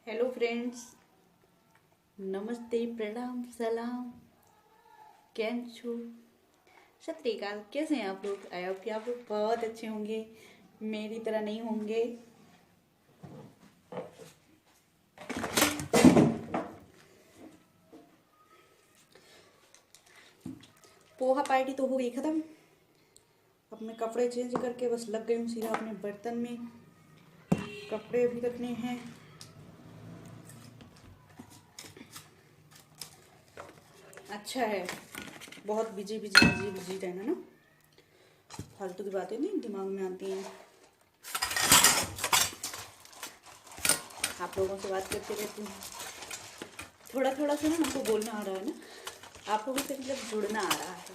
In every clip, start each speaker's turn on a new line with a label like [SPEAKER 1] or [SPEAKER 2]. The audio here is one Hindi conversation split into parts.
[SPEAKER 1] हेलो फ्रेंड्स, नमस्ते, प्रणाम, सलाम। कैम छो? सत श्री अकाल। कैसे हैं आप लोग? आई होप कि आप लोग बहुत अच्छे होंगे, मेरी तरह नहीं होंगे। पोहा पार्टी तो हो गई खत्म। अब मैं कपड़े चेंज करके बस लग गई हूँ सीधा अपने बर्तन में। कपड़े भी रखने हैं। अच्छा है, बहुत बिजी बिजी बिजी बिजी रहना ना। फालतू की बातें नहीं दिमाग में आती हैं। आप लोगों से बात करते रहती हूँ। थोड़ा थोड़ा सा ना हमको बोलना आ रहा है ना, आप लोगों से मतलब जुड़ना आ रहा है।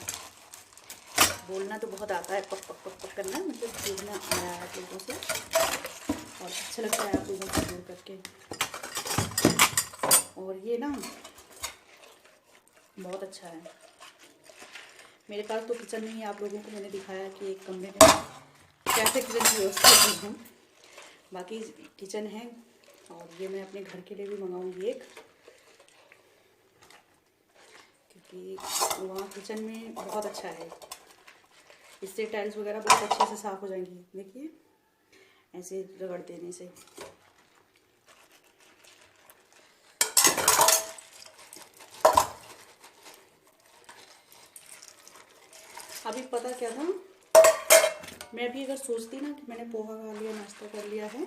[SPEAKER 1] बोलना तो बहुत आता है, पक पक पक पक करना, मतलब जुड़ना आ रहा है आप लोगों से। और अच्छा लगता है आप लोगों से जुड़ करके। और ये ना बहुत अच्छा है। मेरे पास तो किचन नहीं है, आप लोगों को मैंने दिखाया कि एक कमरे में कैसे किचन की व्यवस्था की हूँ। बाकी किचन है। और ये मैं अपने घर के लिए भी मंगाऊंगी एक, क्योंकि वहाँ किचन में बहुत अच्छा है। इससे टाइल्स वगैरह बहुत अच्छे से साफ़ हो जाएंगी। देखिए ऐसे रगड़ देने से। अभी पता क्या था, मैं भी अगर सोचती ना कि मैंने पोहा खा लिया, नाश्ता कर लिया है,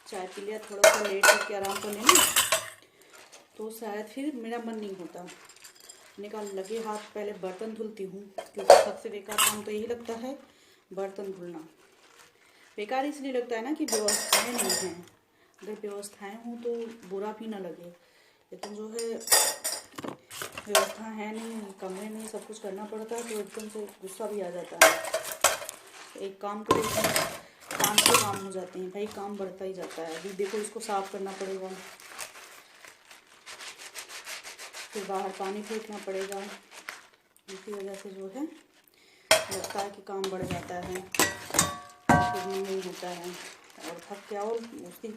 [SPEAKER 1] चाय पी लिया, थोड़ा सा लेट करके आराम कर लेंगे, तो शायद फिर मेरा मन नहीं होता। मैंने कहा लगे हाथ पहले बर्तन धुलती हूँ, क्योंकि सबसे बेकार काम तो यही लगता है, बर्तन धुलना। बेकार इसलिए लगता है ना कि व्यवस्थाएं नहीं हैं। अगर व्यवस्थाएं हों तो बुरा भी ना लगे, लेकिन जो है व्यवस्था है नहीं, कमरे में सब कुछ करना पड़ता है, तो एकदम से गुस्सा भी आ जाता है। एक काम को काम से काम हो जाते हैं भाई, काम बढ़ता ही जाता है। अभी देखो इसको साफ करना पड़ेगा, फिर बाहर पानी फेंकना पड़ेगा। इसी वजह से जो है लगता है कि काम बढ़ जाता है, फिर नहीं होता है और थक के आओ उसकी।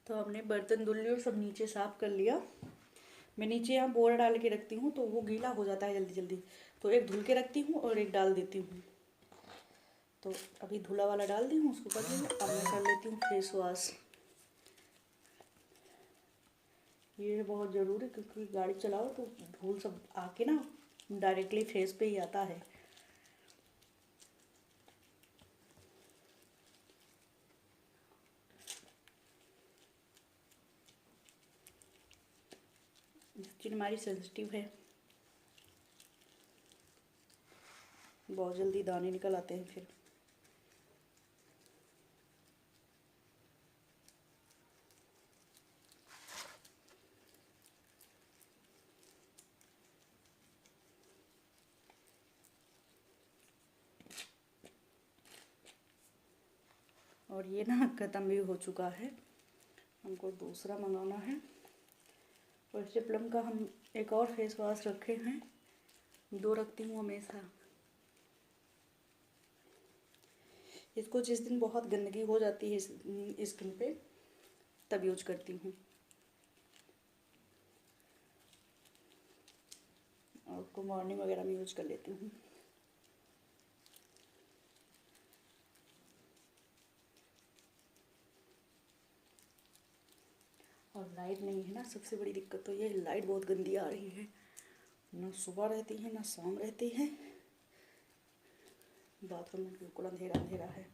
[SPEAKER 1] तो हमने बर्तन धुल लिए और सब नीचे साफ कर लिया। मैं नीचे यहाँ बोरा डाल के रखती हूँ तो वो गीला हो जाता है जल्दी जल्दी, तो एक धुल के रखती हूँ और एक डाल देती हूँ। तो अभी धुला वाला डाल दी हूँ, उसको कर ली। अब मैं कर लेती हूँ फेस वॉश। ये बहुत ज़रूरी है, क्योंकि गाड़ी चलाओ तो धूल सब आके ना डायरेक्टली फेस पे ही आता है। स्किन हमारी सेंसिटिव है, बहुत जल्दी दाने निकल आते हैं फिर। और ये ना ख़त्म भी हो चुका है, हमको दूसरा मंगाना है। और इसे प्लम का हम एक और फेस वॉश रखे हैं, 2 रखती हूँ हमेशा। इसको जिस दिन बहुत गंदगी हो जाती है स्किन पे, तब यूज करती हूँ। और उसको मॉर्निंग वगैरह में यूज कर लेती हूँ। और लाइट नहीं है ना, सबसे बड़ी दिक्कत तो ये, लाइट बहुत गंदी आ रही है। ना सुबह रहती है ना शाम रहती है। बाथरूम में बिल्कुल अंधेरा अंधेरा है।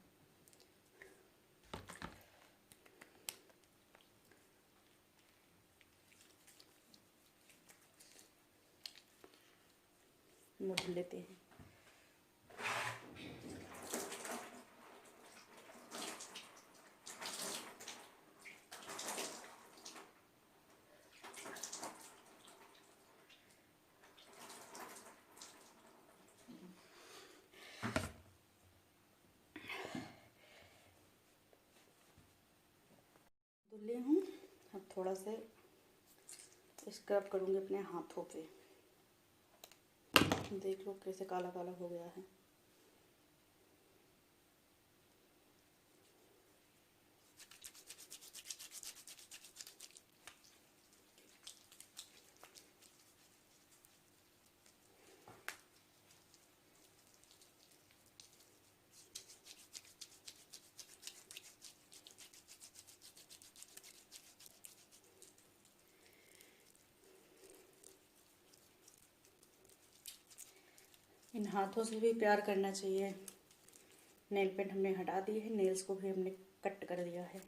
[SPEAKER 1] मुझ लेते हैं। धुले हूँ, अब थोड़ा से स्क्रब करूँगी अपने हाथों पे। देख लो कैसे काला काला हो गया है। इन हाथों से भी प्यार करना चाहिए। नेल पेंट हमने हटा दिए है, नेल्स को भी हमने कट कर दिया है।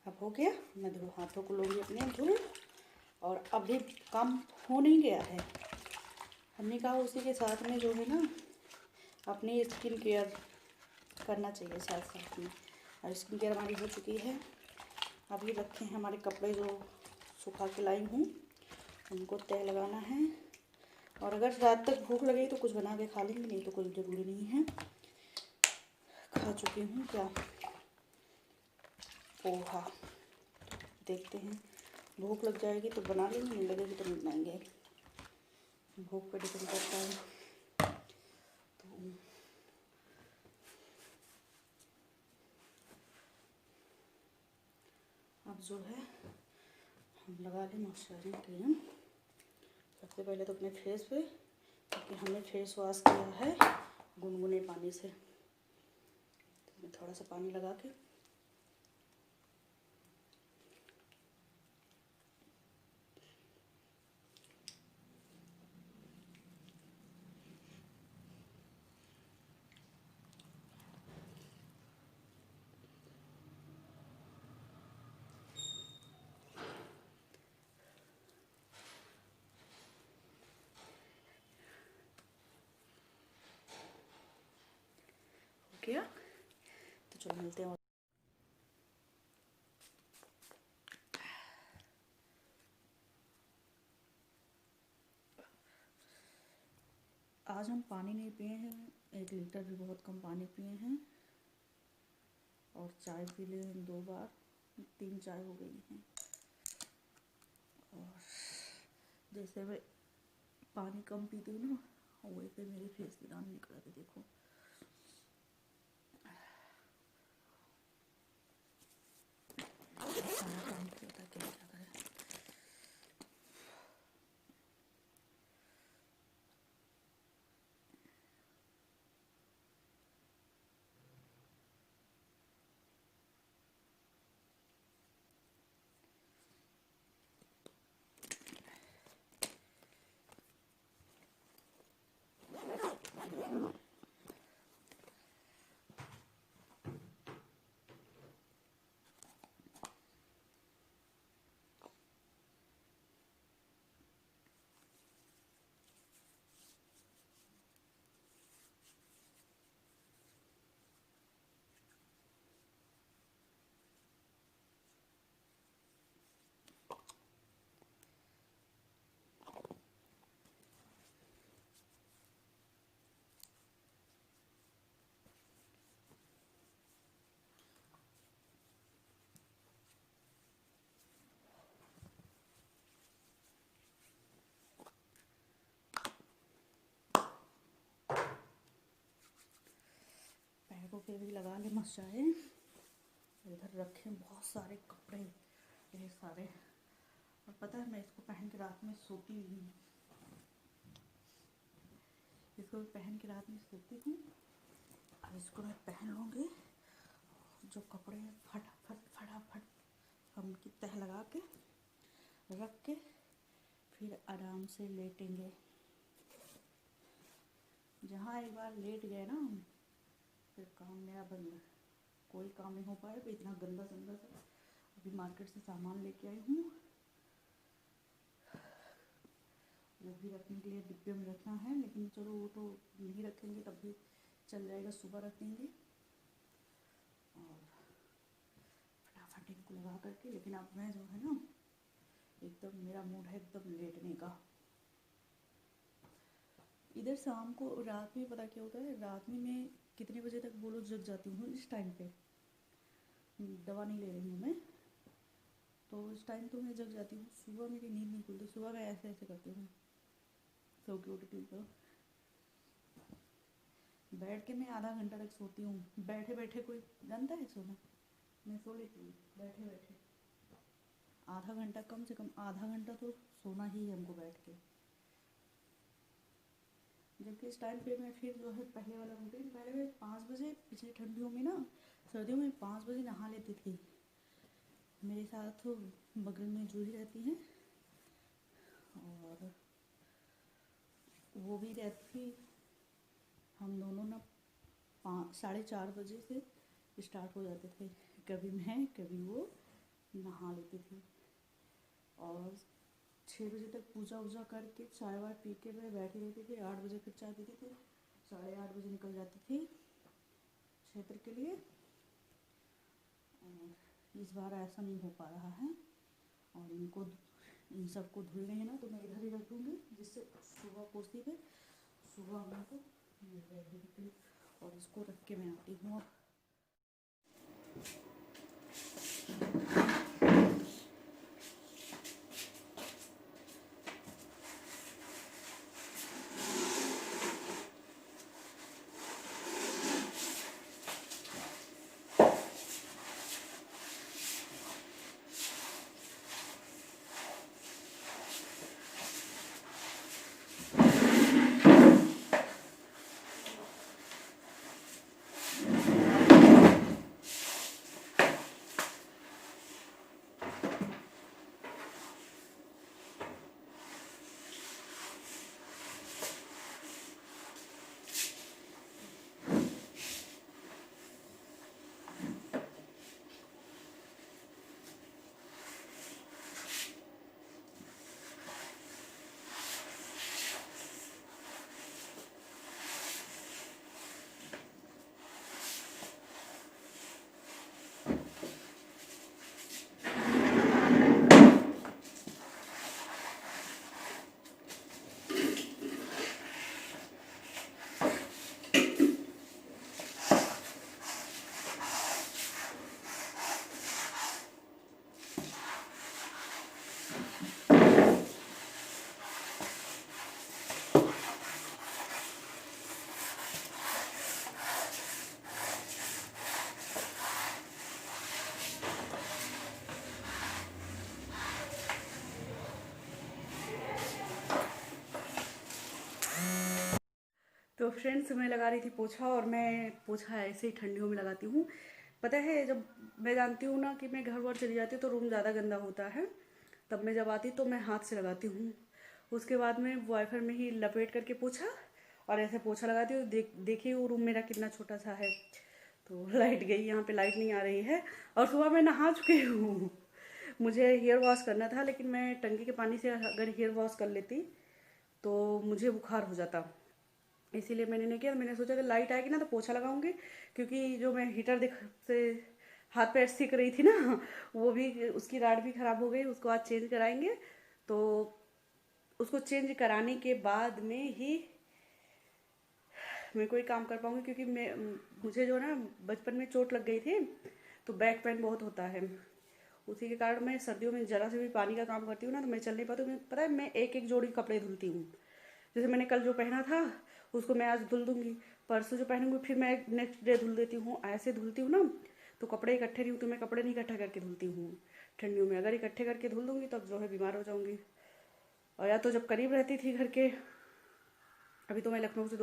[SPEAKER 1] अब हो गया। मैं देखो हाथों को लूँगी अपने धुल, और अभी काम हो नहीं गया है। हमने कहा उसी के साथ में जो है ना अपनी स्किन केयर करना चाहिए साथ साथ में। और स्किन केयर हमारी हो चुकी है। अभी रखे हैं हमारे कपड़े जो सुखा के लाई हूँ, उनको तय लगाना है। और अगर रात तक भूख लगे तो कुछ बना के खा लेंगे, नहीं तो कोई ज़रूरी नहीं है। खा चुकी हूँ क्या, पोहा। देखते हैं, भूख लग जाएगी तो बना लेंगे, नहीं लगेगी तो नहीं बनाएंगे। भूख पे डिपेंड करता है। तो अब जो है हम लगा लें मॉइस्चराइजिंग क्रीम। सबसे पहले तो अपने फेस पे, क्योंकि हमने फेस वॉश किया है गुनगुने पानी से। तो मैं थोड़ा सा पानी लगा के किया। तो चलो मिलते हैं। आज हम पानी नहीं पिए हैं, 1 लीटर भी बहुत कम पानी पिए हैं। और चाय पी लिए हम 2 बार, 3 चाय हो गई हैं। और जैसे मैं पानी कम पीती हूँ ना, वैसे मेरे फेस पे दाने निकल आते। देखो सारा काम किया था, क्या क्या करें। पैरों पे भी लगा ले मॉइस्चराइज़र। इधर रखे बहुत सारे कपड़े, ढेर सारे। और पता है मैं इसको पहन के रात में सोती भी हूँ। इसको पहन के रात में सोती हूँ। अब इसको मैं पहन लूँगी, जो कपड़े हैं फटाफट फटाफट हम उनकी तह लगा के रख के फिर आराम से लेटेंगे। जहाँ एक बार लेट गए ना हम, फिर काम मेरा बंद। कोई काम नहीं हो पाएगा। इतना गंदा संदा सा अभी मार्केट से सामान लेके आई हूँ, वो भी रखने के लिए डिब्बे में रखना है। लेकिन चलो वो तो नहीं रखेंगे तब भी चल जाएगा, सुबह रख देंगे। और फटाफट इनको लगा करके। लेकिन अब मैं जो है ना एकदम, मेरा मूड है एकदम लेटने का। इधर शाम को, रात में पता क्या होता है, रात में मैं कितने बजे तक बोलो जग जाती हूँ। इस टाइम पे दवा नहीं ले रही हूँ मैं, तो इस टाइम तो मैं जग जाती हूँ। सुबह मेरी नींद नहीं खुलती। सुबह मैं ऐसे ऐसे करती हूँ, सो के उठती हूँ तो बैठ के मैं आधा घंटा तक सोती हूँ। बैठे बैठे कोई जानता है सोना, मैं सो लेती हूँ बैठे बैठे। आधा घंटा, कम से कम आधा घंटा तो सोना ही है हमको बैठ के। जबकि इस टाइम पे मैं फिर जो है पहले वाला रूटीन, पहले मैं 5 बजे पिछली ठंडियों में ना, सर्दियों में 5 बजे नहा लेती थी। मेरे साथ तो बगल में जूही रहती हैं और वो भी रहती थी। हम दोनों ना 4:30 बजे से स्टार्ट हो जाते थे, कभी मैं कभी वो नहा लेती थी। और 6 बजे तक पूजा वूजा करके चाय वाय पी के मैं बैठी रहती थी। 8 बजे फिर चाय पीती थी, 8:30 बजे निकल जाती थी क्षेत्र के लिए। और इस बार ऐसा नहीं हो पा रहा है और इन सबको धुलने हैं ना, तो मैं इधर ही रख दूँगी, जिससे सुबह पोछती पे सुबह हम को मिल जाएगी। और इसको रख के मैं आती हूँ। तो फ्रेंड्स, मैं लगा रही थी पोछा, और मैं पोछा ऐसे ही ठंडियों में लगाती हूँ। पता है, जब मैं जानती हूँ ना कि मैं घर वर चली जाती हूँ तो रूम ज़्यादा गंदा होता है, तब मैं जब आती तो मैं हाथ से लगाती हूँ। उसके बाद में वाइफर में ही लपेट करके पोछा और ऐसे पोछा लगाती हूँ। देखिए वो रूम मेरा कितना छोटा सा है। तो लाइट गई, यहाँ पे लाइट नहीं आ रही है। और सुबह मैं नहा चुकी हूँ। मुझे हेयर वॉश करना था, लेकिन मैं टंकी के पानी से अगर हेयर वॉश कर लेती तो मुझे बुखार हो जाता, इसीलिए मैंने नहीं किया। मैंने सोचा कि लाइट आएगी ना तो पोछा लगाऊंगी, क्योंकि जो मैं हीटर से हाथ पैर सीख रही थी ना, वो भी उसकी राड भी ख़राब हो गई। उसको आज चेंज कराएंगे, तो उसको चेंज कराने के बाद में ही मैं कोई काम कर पाऊंगी। क्योंकि मुझे जो ना बचपन में चोट लग गई थी, तो बैक पेन बहुत होता है। उसी के कारण मैं सर्दियों में ज़रा से भी पानी का काम करती हूँ ना, तो मैं चल नहीं पाती हूँ। पता है, मैं एक एक जोड़ी कपड़े धुलती हूँ। जैसे मैंने कल जो पहना था उसको मैं आज धुल दूंगी, परसों जो पहनूंगी फिर मैं नेक्स्ट डे धुल देती हूँ। ऐसे धुलती हूँ ना, तो कपड़े इकट्ठे नहीं होते। मैं कपड़े नहीं इकट्ठा करके धुलती हूँ ठंडियों में। अगर इकट्ठे करके धुल दूंगी तब जो है बीमार हो जाऊंगी। और या तो जब करीब रहती थी घर के, अभी तो मैं लखनऊ से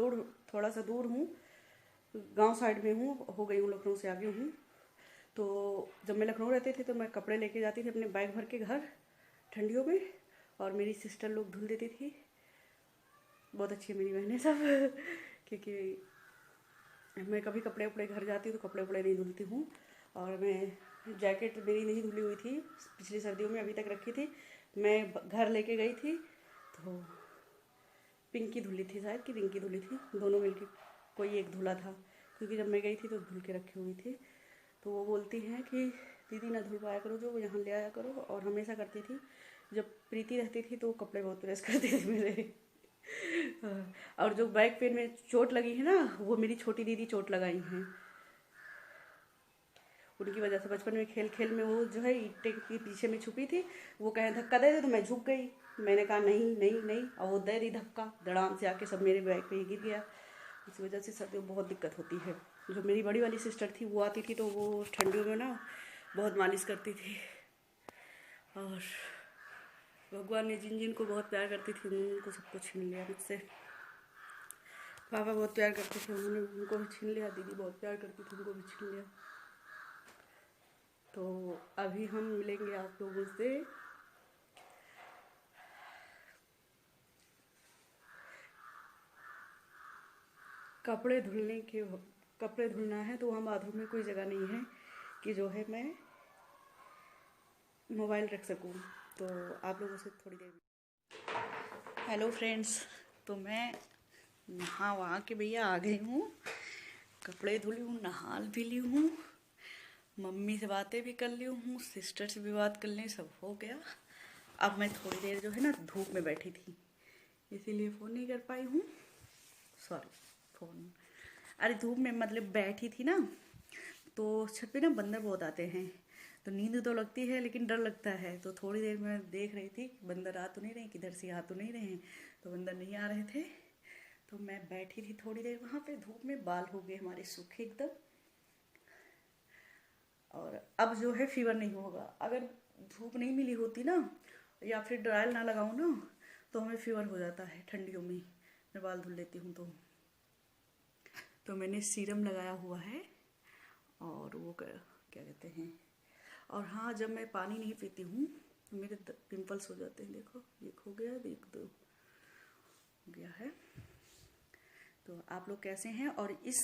[SPEAKER 1] थोड़ा सा दूर हूँ, गांव साइड में हूँ, हो गई हूँ, लखनऊ से आगे हूँ। तो जब मैं लखनऊ रहती थी तो मैं कपड़े लेके जाती थी अपने बैग भर के घर ठंडियों में, और मेरी सिस्टर लोग धुल देती थी। बहुत अच्छी है मेरी बहनें सब। क्योंकि मैं कभी कपड़े उपड़े घर जाती हूँ तो कपड़े उपड़े नहीं धुलती हूँ। और मैं जैकेट मेरी नहीं धुली हुई थी पिछली सर्दियों में, अभी तक रखी थी। मैं घर लेके गई थी तो पिंकी धुली थी, शायद कि रिंकी धुली थी, दोनों मिलके कोई एक धुला था। क्योंकि जब मैं गई थी तो धुल के रखी हुई थी। तो वो बोलती हैं कि दीदी ना धुलवाया करो, जो यहाँ ले आया करो। और हमेशा करती थी। जब प्रीति रहती थी तो वो कपड़े बहुत प्रेस करती थी मेरे। और जो बैक पेन में चोट लगी है ना, वो मेरी छोटी दीदी चोट लगाई हैं। उनकी वजह से बचपन में खेल खेल में वो जो है ईंटे के पीछे में छुपी थी, वो कहे धक्का दे दे, तो मैं झुक गई। मैंने कहा नहीं नहीं नहीं, और वो दे दी धक्का, धड़ाम से आके सब मेरे बैग पे ही गिर गया। इस वजह से सर्दियों में बहुत दिक्कत होती है। जो मेरी बड़ी वाली सिस्टर थी वो आती थी तो वो ठंडियों में ना बहुत मालिश करती थी। और भगवान ने जिन जिन को बहुत प्यार करती थी उनको सबको छीन लिया मुझसे। पापा बहुत प्यार करते थे, उन्होंने उनको भी छीन लिया, दीदी बहुत प्यार करती थी, उनको भी छीन लिया। तो अभी हम मिलेंगे आप लोगों से कपड़े धुलना है। तो वहाँ बाथरूम में कोई जगह नहीं है कि जो है मैं मोबाइल रख सकूँ, तो आप लोगों से थोड़ी देर में। हेलो फ्रेंड्स, तो मैं नहा वहाँ के भैया आ गई हूँ, कपड़े धुली हूँ, नहा भी ली हूँ, मम्मी से बातें भी कर ली हूँ, सिस्टर से भी बात कर ली, सब हो गया। अब मैं थोड़ी देर जो है ना धूप में बैठी थी, इसीलिए फ़ोन नहीं कर पाई हूँ, सॉरी। फ़ोन अरे धूप में मतलब बैठी थी ना, तो छत पे ना बंदर बहुत आते हैं, तो नींद तो लगती है लेकिन डर लगता है। तो थोड़ी देर में देख रही थी बंदर आ तो नहीं रहे, किधर से आ तो नहीं रहे हैं, तो बंदर नहीं आ रहे थे। तो मैं बैठी थी थोड़ी देर वहाँ पे धूप में, बाल हो गए हमारे सूखे एकदम। और अब जो है फीवर नहीं होगा, अगर धूप नहीं मिली होती ना या फिर ड्रायल ना लगाऊँ ना तो हमें फीवर हो जाता है ठंडियों में। मैं बाल धुल लेती हूँ तो मैंने सीरम लगाया हुआ है, और वो क्या कहते हैं, और हाँ जब मैं पानी नहीं पीती हूँ तो मेरे पिंपल्स हो जाते हैं। देखो एक हो गया, एक दो हो गया है। तो आप लोग कैसे हैं? और इस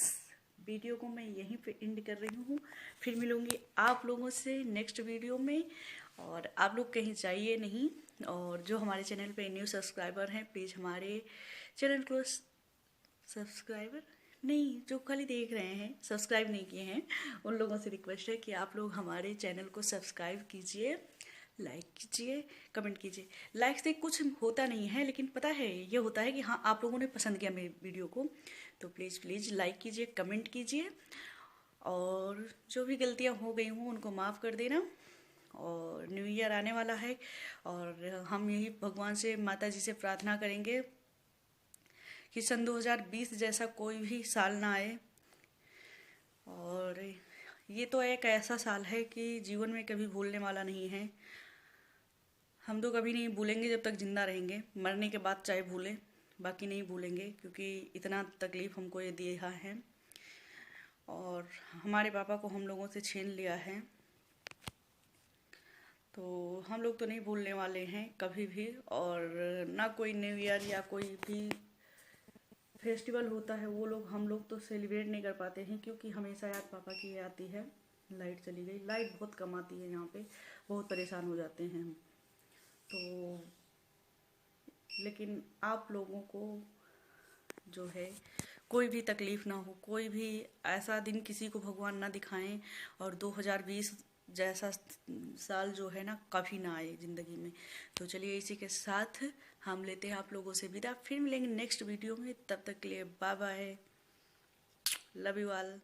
[SPEAKER 1] वीडियो को मैं यहीं पे एंड कर रही हूँ, फिर मिलूँगी आप लोगों से नेक्स्ट वीडियो में। और आप लोग कहीं जाइए नहीं, और जो हमारे चैनल पे न्यू सब्सक्राइबर हैं प्लीज़ हमारे चैनल को सब्सक्राइबर नहीं, जो खाली देख रहे हैं सब्सक्राइब नहीं किए हैं, उन लोगों से रिक्वेस्ट है कि आप लोग हमारे चैनल को सब्सक्राइब कीजिए, लाइक कीजिए, कमेंट कीजिए। लाइक से कुछ होता नहीं है, लेकिन पता है ये होता है कि हाँ आप लोगों ने पसंद किया मेरी वीडियो को, तो प्लीज़ लाइक कीजिए, कमेंट कीजिए, और जो भी गलतियाँ हो गई हों उनको माफ़ कर देना। और न्यू ईयर आने वाला है, और हम यही भगवान से, माता जी से प्रार्थना करेंगे कि सन 2020 जैसा कोई भी साल ना आए। और ये तो एक ऐसा साल है कि जीवन में कभी भूलने वाला नहीं है। हम तो कभी नहीं भूलेंगे जब तक जिंदा रहेंगे, मरने के बाद चाहे भूलें, बाकी नहीं भूलेंगे, क्योंकि इतना तकलीफ़ हमको ये दिया है और हमारे पापा को हम लोगों से छीन लिया है। तो हम लोग तो नहीं भूलने वाले हैं कभी भी, और ना कोई न्यू ईयर या कोई भी फेस्टिवल होता है वो लोग हम लोग तो सेलिब्रेट नहीं कर पाते हैं, क्योंकि हमेशा याद पापा की आती है। लाइट चली गई, लाइट बहुत कम आती है यहाँ पे, बहुत परेशान हो जाते हैं हम तो। लेकिन आप लोगों को जो है कोई भी तकलीफ़ ना हो, कोई भी ऐसा दिन किसी को भगवान ना दिखाएं, और 2020 जैसा साल जो है ना कभी ना आए ज़िंदगी में। तो चलिए इसी के साथ हम लेते हैं आप लोगों से विदा, फिर मिलेंगे नेक्स्ट वीडियो में। तब तक के लिए bye bye, love you all.